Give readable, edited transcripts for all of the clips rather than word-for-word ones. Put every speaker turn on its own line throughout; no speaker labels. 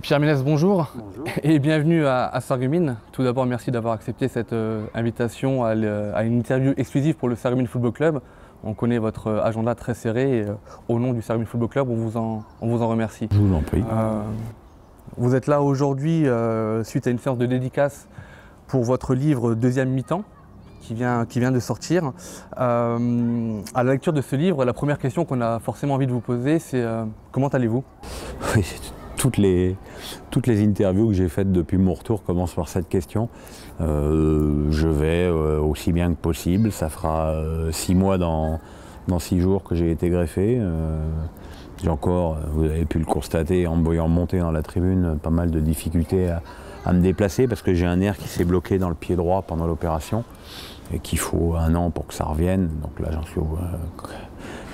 Pierre Ménès, bonjour.
Bonjour.
Et bienvenue à Sarreguemines. Tout d'abord, merci d'avoir accepté cette invitation à une interview exclusive pour le Sarreguemines Football Club. On connaît votre agenda très serré et au nom du Sarreguemines Football Club, on vous en remercie.
Je vous en prie.
Vous êtes là aujourd'hui suite à une séance de dédicace pour votre livre Deuxième mi-temps qui vient de sortir. À la lecture de ce livre, la première question qu'on a forcément envie de vous poser, c'est comment allez-vous?
Oui, toutes les interviews que j'ai faites depuis mon retour commencent par cette question. Je vais aussi bien que possible. Ça fera 6 mois dans 6 jours que j'ai été greffé. J'ai encore, vous avez pu le constater en me voyant monter dans la tribune, pas mal de difficultés à me déplacer parce que j'ai un nerf qui s'est bloqué dans le pied droit pendant l'opération et qu'il faut 1 an pour que ça revienne. Donc là,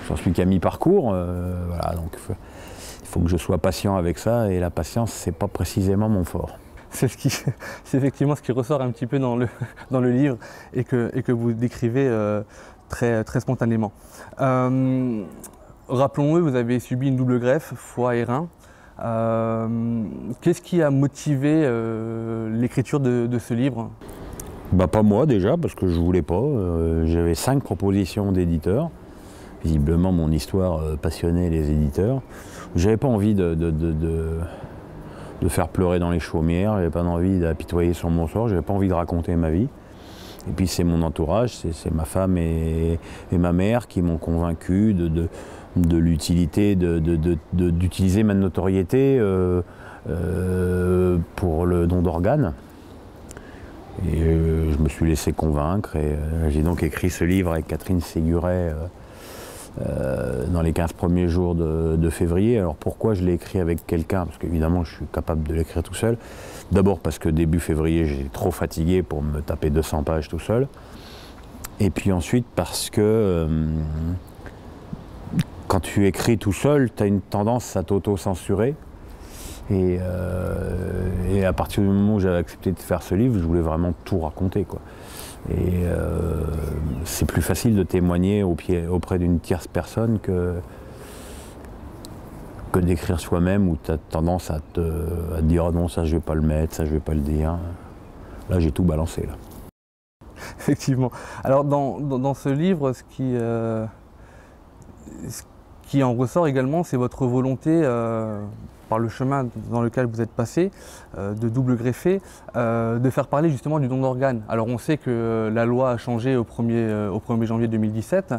j'en suis qu'à mi-parcours. Voilà, donc il faut que je sois patient avec ça, et la patience, c'est pas précisément mon fort.
C'est effectivement ce qui ressort un petit peu dans le livre et que vous décrivez très spontanément. Rappelons-le, vous avez subi une double greffe, foie et rein. Qu'est-ce qui a motivé l'écriture de ce livre?
Bah, pas moi déjà, parce que je voulais pas. J'avais 5 propositions d'éditeurs. Visiblement, mon histoire passionnait les éditeurs. J'avais pas envie de faire pleurer dans les chaumières, j'avais pas envie d'apitoyer sur mon sort, j'avais pas envie de raconter ma vie. Et puis c'est mon entourage, c'est ma femme et ma mère qui m'ont convaincu de l'utilité d'utiliser ma notoriété pour le don d'organes. Et je me suis laissé convaincre, et j'ai donc écrit ce livre avec Catherine Séguret dans les 15 premiers jours de février. Alors pourquoi je l'ai écrit avec quelqu'un? Parce qu'évidemment je suis capable de l'écrire tout seul. D'abord parce que début février j'étais trop fatigué pour me taper 200 pages tout seul. Et puis ensuite parce que quand tu écris tout seul, tu as une tendance à t'auto-censurer. Et à partir du moment où j'avais accepté de faire ce livre, je voulais vraiment tout raconter, quoi. Et c'est plus facile de témoigner auprès d'une tierce personne que d'écrire soi-même, où tu as tendance à te dire « oh non, ça je vais pas le mettre, ça je vais pas le dire ». Là j'ai tout balancé, là.
Effectivement. Alors dans ce livre, ce qui en ressort également, c'est votre volonté, par le chemin dans lequel vous êtes passé, de double greffé, de faire parler justement du don d'organes. Alors on sait que la loi a changé au 1er janvier 2017,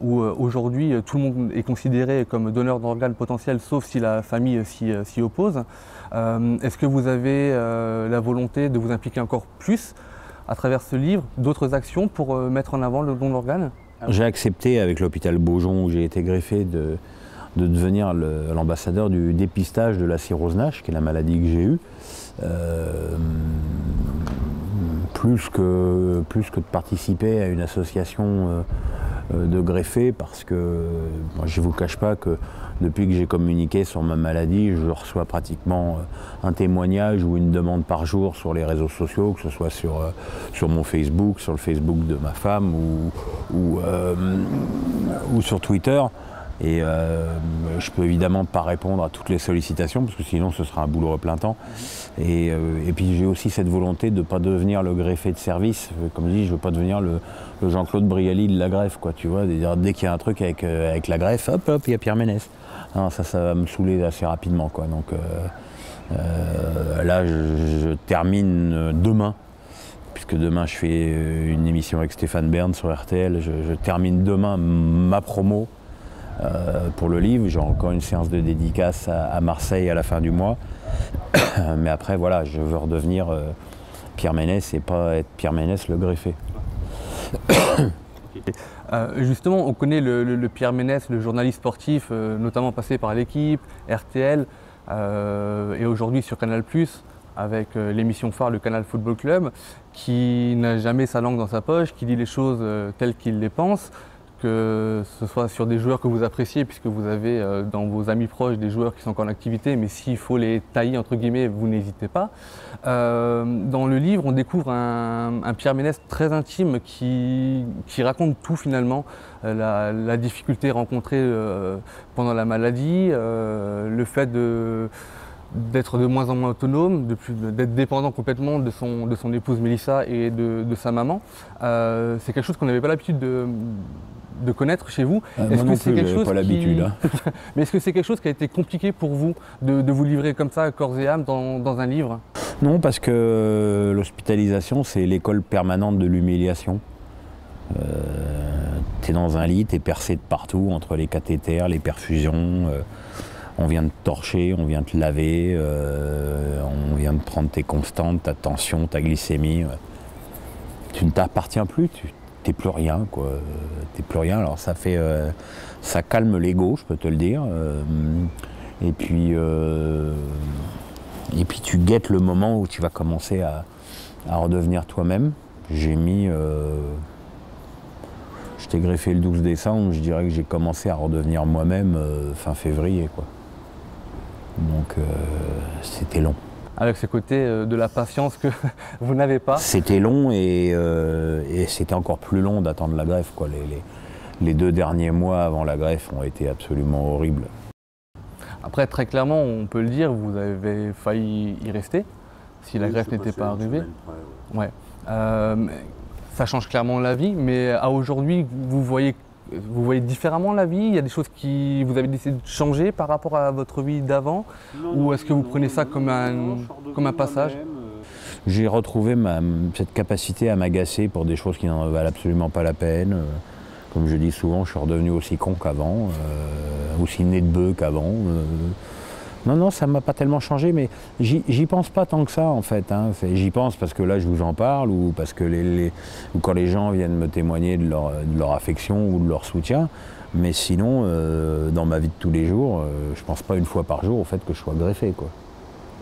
où aujourd'hui tout le monde est considéré comme donneur d'organes potentiels, sauf si la famille s'y oppose. Est-ce que vous avez la volonté de vous impliquer encore plus à travers ce livre, d'autres actions pour mettre en avant le don d'organes?
J'ai accepté avec l'hôpital Beaujon où j'ai été greffé de devenir l'ambassadeur du dépistage de la cirrhose NASH, qui est la maladie que j'ai eue. Plus que de participer à une association de greffés, parce que moi, je ne vous cache pas que depuis que j'ai communiqué sur ma maladie, je reçois pratiquement un témoignage ou une demande par jour sur les réseaux sociaux, que ce soit sur mon Facebook, sur le Facebook de ma femme ou sur Twitter. Et je peux évidemment pas répondre à toutes les sollicitations, parce que sinon ce sera un boulot à plein temps. Et puis j'ai aussi cette volonté de ne pas devenir le greffé de service. Comme je dis, je ne veux pas devenir le Jean-Claude Brialy de la greffe, quoi, tu vois. Dès qu'il y a un truc avec la greffe, hop, il y a Pierre Ménès. Non, ça va me saouler assez rapidement, quoi. Donc là, je termine demain, puisque demain je fais une émission avec Stéphane Bern sur RTL. Je termine demain ma promo pour le livre. J'ai encore une séance de dédicace à Marseille à la fin du mois. Mais après, voilà, je veux redevenir Pierre Ménès et pas être Pierre Ménès le greffé.
Justement, on connaît le Pierre Ménès, le journaliste sportif, notamment passé par l'Équipe, RTL et aujourd'hui sur Canal+, avec l'émission phare, le Canal Football Club, qui n'a jamais sa langue dans sa poche, qui dit les choses telles qu'il les pense, que ce soit sur des joueurs que vous appréciez, puisque vous avez dans vos amis proches des joueurs qui sont encore en activité, mais s'il faut les tailler, entre guillemets, vous n'hésitez pas. Dans le livre, on découvre un Pierre Ménès très intime qui raconte tout finalement, la difficulté rencontrée pendant la maladie, le fait d'être de moins en moins autonome, d'être dépendant complètement de son épouse Mélissa et de sa maman. C'est quelque chose qu'on n'avait pas l'habitude de connaître chez vous.
Moi non plus, j'avais pas l'habitude. Hein.
Mais est-ce que c'est quelque chose qui a été compliqué pour vous de vous livrer comme ça, corps et âme, dans un livre?
Non, parce que l'hospitalisation, c'est l'école permanente de l'humiliation. Tu es dans un lit, tu es percé de partout, entre les cathéters, les perfusions. On vient de te torcher, on vient de te laver, on vient de prendre tes constantes, ta tension, ta glycémie. Tu ne t'appartiens plus, tu n'es plus rien, quoi. T'es plus rien. Alors ça calme l'ego, je peux te le dire. Et puis tu guettes le moment où tu vas commencer à redevenir toi-même. J'ai mis... je t'ai greffé le 12 décembre, je dirais que j'ai commencé à redevenir moi-même fin février, quoi. Donc c'était long.
Avec ce côté de la patience que vous n'avez pas.
C'était long et c'était encore plus long d'attendre la greffe, quoi. Les 2 derniers mois avant la greffe ont été absolument horribles.
Après, très clairement, on peut le dire, vous avez failli y rester si la greffe n'était pas arrivée. Ouais. Ça change clairement la vie, mais à aujourd'hui, vous voyez différemment la vie? Il y a des choses qui vous avez décidé de changer par rapport à votre vie d'avant? Ou est-ce que vous prenez ça comme un passage?
J'ai retrouvé cette capacité à m'agacer pour des choses qui n'en valent absolument pas la peine. Comme je dis souvent, je suis redevenu aussi con qu'avant, aussi né de bœuf qu'avant. Non, ça ne m'a pas tellement changé, mais j'y pense pas tant que ça en fait. Hein. J'y pense parce que là je vous en parle ou parce que ou quand les gens viennent me témoigner de leur affection ou de leur soutien. Mais sinon, dans ma vie de tous les jours, je pense pas une fois par jour au fait que je sois greffé, quoi.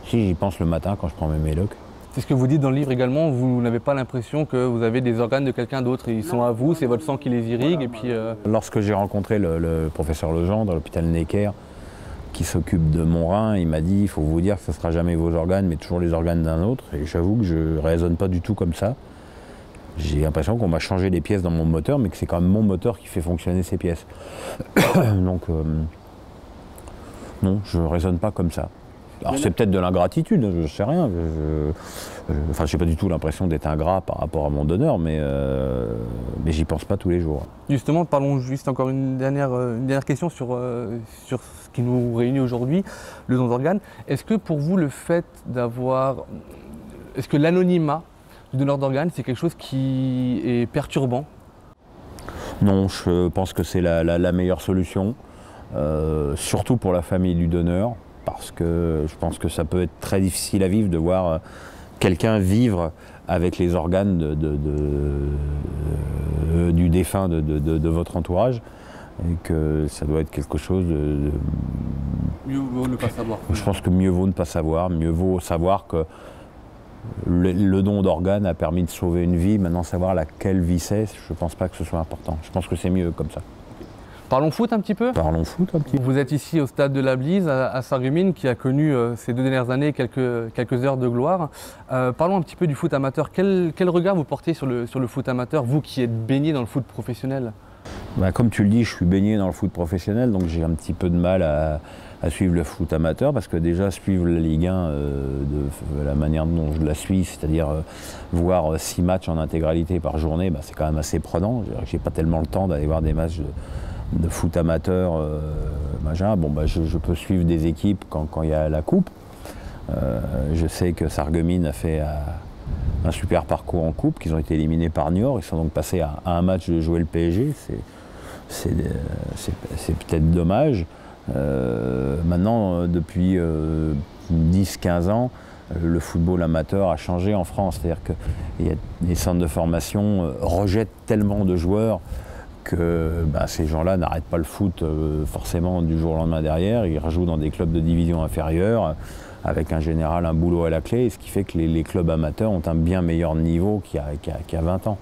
Si, j'y pense le matin quand je prends mes médocs.
C'est ce que vous dites dans le livre également, vous n'avez pas l'impression que vous avez des organes de quelqu'un d'autre, ils sont à vous, c'est votre sang qui les irrigue.
Voilà,
et puis,
Lorsque j'ai rencontré le professeur Legendre à l'hôpital Necker, qui s'occupe de mon rein, il m'a dit il faut vous dire que ce ne sera jamais vos organes, mais toujours les organes d'un autre. Et j'avoue que je ne raisonne pas du tout comme ça. J'ai l'impression qu'on m'a changé des pièces dans mon moteur, mais que c'est quand même mon moteur qui fait fonctionner ces pièces. Donc, non, je ne raisonne pas comme ça. Alors c'est peut-être de l'ingratitude, je ne sais rien. Enfin, je n'ai pas du tout l'impression d'être ingrat par rapport à mon donneur, mais j'y pense pas tous les jours.
Justement, parlons juste encore une dernière question sur ce qui nous réunit aujourd'hui, le don d'organes. Est-ce que pour vous, le fait est-ce que l'anonymat du donneur d'organes, c'est quelque chose qui est perturbant?
Non, je pense que c'est la meilleure solution, surtout pour la famille du donneur. Parce que je pense que ça peut être très difficile à vivre de voir quelqu'un vivre avec les organes du défunt de votre entourage et que ça doit être quelque chose de...
Mieux vaut ne pas savoir.
Je pense que mieux vaut ne pas savoir, mieux vaut savoir que le don d'organes a permis de sauver une vie. Maintenant, savoir laquelle vie c'est, je ne pense pas que ce soit important. Je pense que c'est mieux comme ça.
Parlons foot un petit peu.
Parlons foot un petit peu.
Vous êtes ici au stade de la Blise à Sarreguemines qui a connu ces 2 dernières années quelques heures de gloire. Parlons un petit peu du foot amateur. Quel regard vous portez sur le foot amateur, vous qui êtes baigné dans le foot professionnel?
Comme tu le dis, je suis baigné dans le foot professionnel, donc j'ai un petit peu de mal à suivre le foot amateur, parce que déjà suivre la Ligue 1 de la manière dont je la suis, c'est-à-dire voir 6 matchs en intégralité par journée, c'est quand même assez prenant. J'ai pas tellement le temps d'aller voir des matchs de foot amateur, je peux suivre des équipes quand il y a la coupe. Je sais que Sarreguemines a fait un super parcours en coupe, qu'ils ont été éliminés par Niort, ils sont donc passés à un match de jouer le PSG, c'est peut-être dommage. Maintenant, depuis 10-15 ans, le football amateur a changé en France, c'est-à-dire que les centres de formation rejettent tellement de joueurs que ces gens-là n'arrêtent pas le foot forcément du jour au lendemain derrière. Ils rejouent dans des clubs de division inférieure avec en général un boulot à la clé, ce qui fait que les clubs amateurs ont un bien meilleur niveau qu'il y a 20 ans.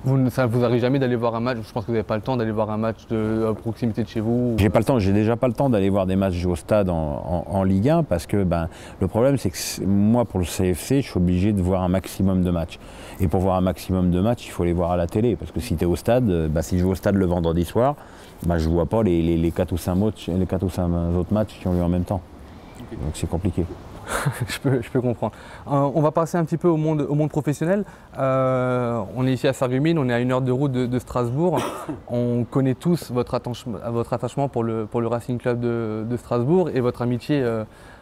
Ça ne vous arrive jamais d'aller voir un match? Je pense que vous n'avez pas le temps d'aller voir un match à proximité de chez vous.
J'ai pas le temps, j'ai déjà pas le temps d'aller voir des matchs au stade en Ligue 1 parce que le problème c'est que moi pour le CFC je suis obligé de voir un maximum de matchs. Et pour voir un maximum de matchs il faut les voir à la télé parce que si tu es au stade, si je vais au stade le vendredi soir, je vois pas les 4 ou 5 autres matchs qui ont lieu en même temps. Okay. Donc c'est compliqué.
je peux comprendre. On va passer un petit peu au monde professionnel. On est ici à Sarreguemines, on est à 1 heure de route de Strasbourg. On connaît tous votre attachement pour le Racing Club de Strasbourg et votre amitié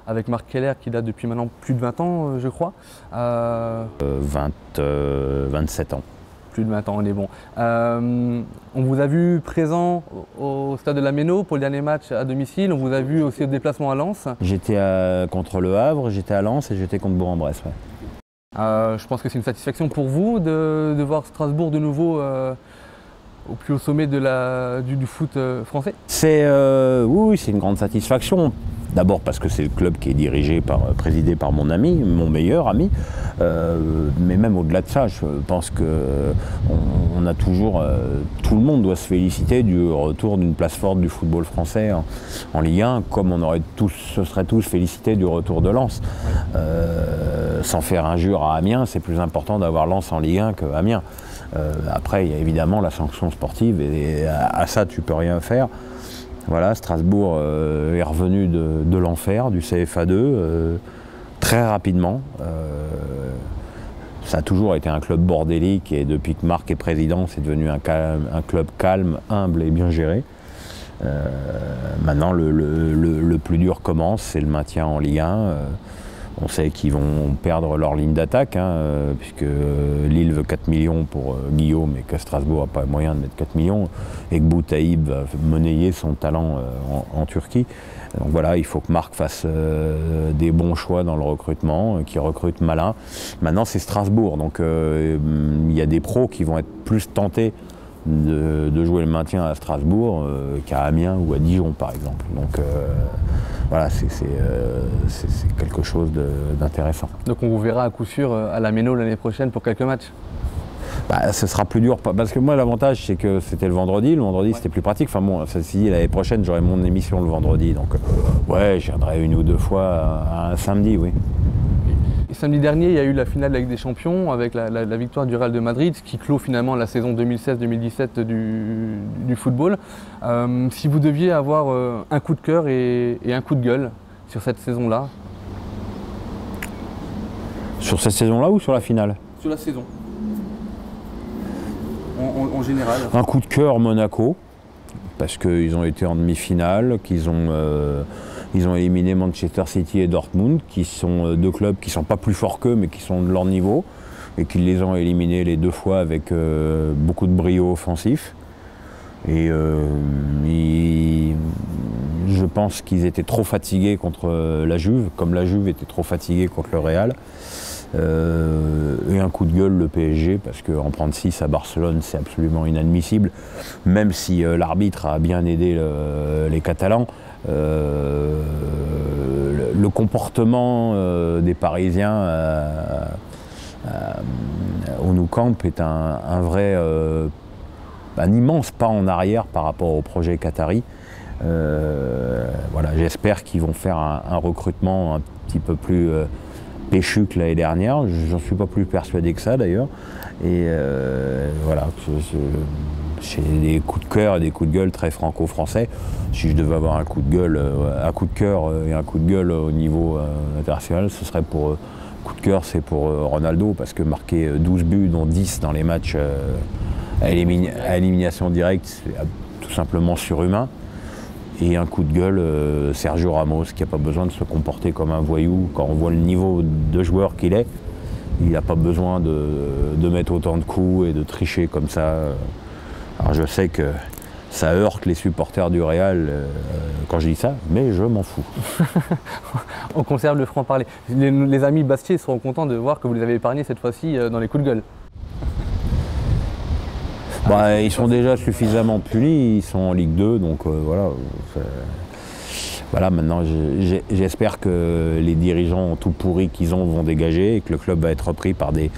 avec Marc Keller qui date depuis maintenant plus de 20 ans, je crois.
27 ans.
Plus de 20 ans, on est bon. On vous a vu présent au stade de la Méno pour le dernier match à domicile. On vous a vu aussi au déplacement à Lens.
J'étais contre Le Havre, j'étais à Lens et j'étais contre Bourg-en-Bresse. Ouais.
Je pense que c'est une satisfaction pour vous de voir Strasbourg de nouveau au plus haut sommet du foot français.
Oui, c'est une grande satisfaction. D'abord parce que c'est le club qui est présidé par mon ami, mon meilleur ami. Mais même au-delà de ça, je pense qu'on a toujours, tout le monde doit se féliciter du retour d'une place forte du football français en Ligue 1, comme se seraient tous félicités du retour de Lens. Sans faire injure à Amiens, c'est plus important d'avoir Lens en Ligue 1 qu'Amiens. Après, il y a évidemment la sanction sportive et à ça, tu peux rien faire. Voilà, Strasbourg est revenu de l'enfer, du CFA2, très rapidement. Ça a toujours été un club bordélique et depuis que Marc est président, c'est devenu un club calme, humble et bien géré. Maintenant, le plus dur commence, c'est le maintien en Ligue 1. On sait qu'ils vont perdre leur ligne d'attaque, puisque Lille veut 4 millions pour Guillaume et que Strasbourg n'a pas moyen de mettre 4 millions, et que Boutaïb va monnayer son talent en Turquie. Donc voilà, il faut que Marc fasse des bons choix dans le recrutement, qu'il recrute malin. Maintenant, c'est Strasbourg, donc il y a des pros qui vont être plus tentés de jouer le maintien à Strasbourg qu'à Amiens ou à Dijon, par exemple. Donc voilà, c'est quelque chose d'intéressant.
Donc on vous verra à coup sûr à la Méno l'année prochaine pour quelques matchs?
Ce sera plus dur, parce que moi l'avantage c'est que c'était le vendredi c'était plus pratique. Enfin bon, ceci dit, l'année prochaine j'aurai mon émission le vendredi, donc ouais, je viendrai 1 ou 2 fois à un samedi, oui.
Et samedi dernier, il y a eu la finale de la Ligue des Champions avec la victoire du Real de Madrid, qui clôt finalement la saison 2016-2017 du football. Si vous deviez avoir un coup de cœur et un coup de gueule sur cette saison-là?
Sur cette saison-là ou sur la finale?
Sur la saison. En général.
Un coup de cœur Monaco, parce qu'ils ont été en demi-finale, qu'ils ont éliminé Manchester City et Dortmund, qui sont 2 clubs qui ne sont pas plus forts qu'eux, mais qui sont de leur niveau, et qu'ils les ont éliminés les 2 fois avec beaucoup de brio offensif. Et je pense qu'ils étaient trop fatigués contre la Juve, comme la Juve était trop fatiguée contre le Real. Et un coup de gueule le PSG, parce qu'en prendre 6 à Barcelone c'est absolument inadmissible, même si l'arbitre a bien aidé les Catalans. Le comportement des Parisiens au Nou Camp est un immense pas en arrière par rapport au projet qatari. Voilà, j'espère qu'ils vont faire un recrutement un petit peu plus péchu que l'année dernière. J'en suis pas plus persuadé que ça d'ailleurs. Et voilà, j'ai des coups de cœur et des coups de gueule très franco-français. Si je devais avoir un coup de gueule, un coup de cœur et un coup de gueule au niveau international, ce serait pour coup de cœur, c'est pour Ronaldo, parce que marquer 12 buts, dont 10 dans les matchs à élimination directe, c'est tout simplement surhumain. Et un coup de gueule, Sergio Ramos, qui n'a pas besoin de se comporter comme un voyou. Quand on voit le niveau de joueur qu'il est, il n'a pas besoin de mettre autant de coups et de tricher comme ça. Alors je sais que ça heurte les supporters du Real quand je dis ça, mais je m'en fous.
On conserve le franc-parler. Les amis Bastier seront contents de voir que vous les avez épargnés cette fois-ci dans les coups de gueule.
Ils sont déjà suffisamment punis, ils sont en Ligue 2, donc voilà. Voilà, maintenant j'espère que les dirigeants tout pourris qu'ils ont vont dégager et que le club va être repris par des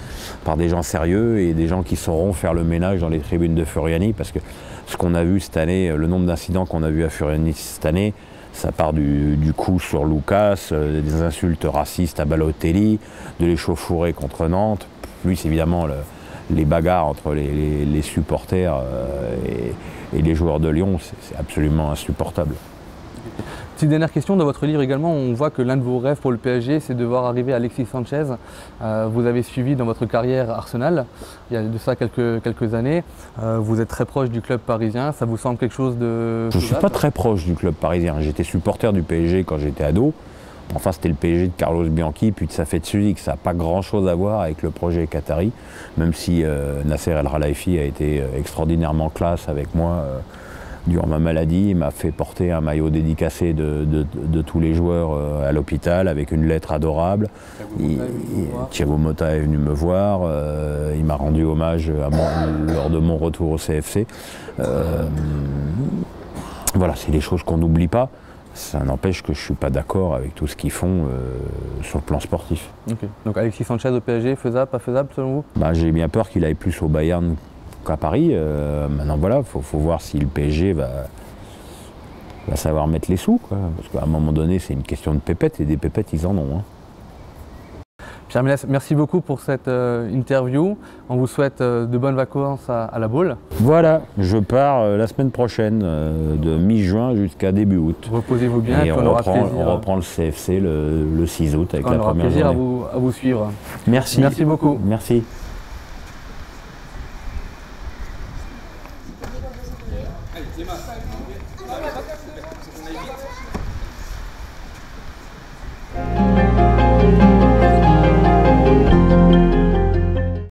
gens sérieux et des gens qui sauront faire le ménage dans les tribunes de Furiani, parce que ce qu'on a vu cette année, le nombre d'incidents qu'on a vu à Furiani cette année, ça part du coup sur Lucas, des insultes racistes à Balotelli, de l'échauffourée contre Nantes, plus évidemment les bagarres entre les supporters et les joueurs de Lyon, c'est absolument insupportable.
Petite dernière question, dans votre livre également, on voit que l'un de vos rêves pour le PSG, c'est de voir arriver Alexis Sanchez. Vous avez suivi dans votre carrière Arsenal, il y a de ça quelques années. Vous êtes très proche du club parisien, ça vous semble quelque chose de...
Je ne suis pas très proche du club parisien, j'étais supporter du PSG quand j'étais ado. Enfin, c'était le PSG de Carlos Bianchi, puis de Safet Suzik. Ça n'a pas grand-chose à voir avec le projet qatari, même si Nasser El Khelaifi a été extraordinairement classe avec moi durant ma maladie. Il m'a fait porter un maillot dédicacé de tous les joueurs à l'hôpital avec une lettre adorable. Thiago Motta est venu me voir, il m'a rendu hommage lors de mon retour au CFC. Voilà, c'est des choses qu'on n'oublie pas. Ça n'empêche que je ne suis pas d'accord avec tout ce qu'ils font sur le plan sportif.
Okay. Donc Alexis Sanchez au PSG, faisable, pas faisable selon vous?
J'ai bien peur qu'il aille plus au Bayern qu'à Paris. Maintenant voilà, faut voir si le PSG va savoir mettre les sous, quoi. Parce qu'à un moment donné, c'est une question de pépettes, et des pépettes, ils en ont. Hein.
Pierre Ménès, merci beaucoup pour cette interview. On vous souhaite de bonnes vacances à la Baule.
Voilà, je pars la semaine prochaine, de mi-juin jusqu'à début août.
Reposez-vous bien
et
on
reprend le CFC le 6 août avec la première journée.
On aura plaisir à vous suivre.
Merci.
Merci beaucoup.
Merci.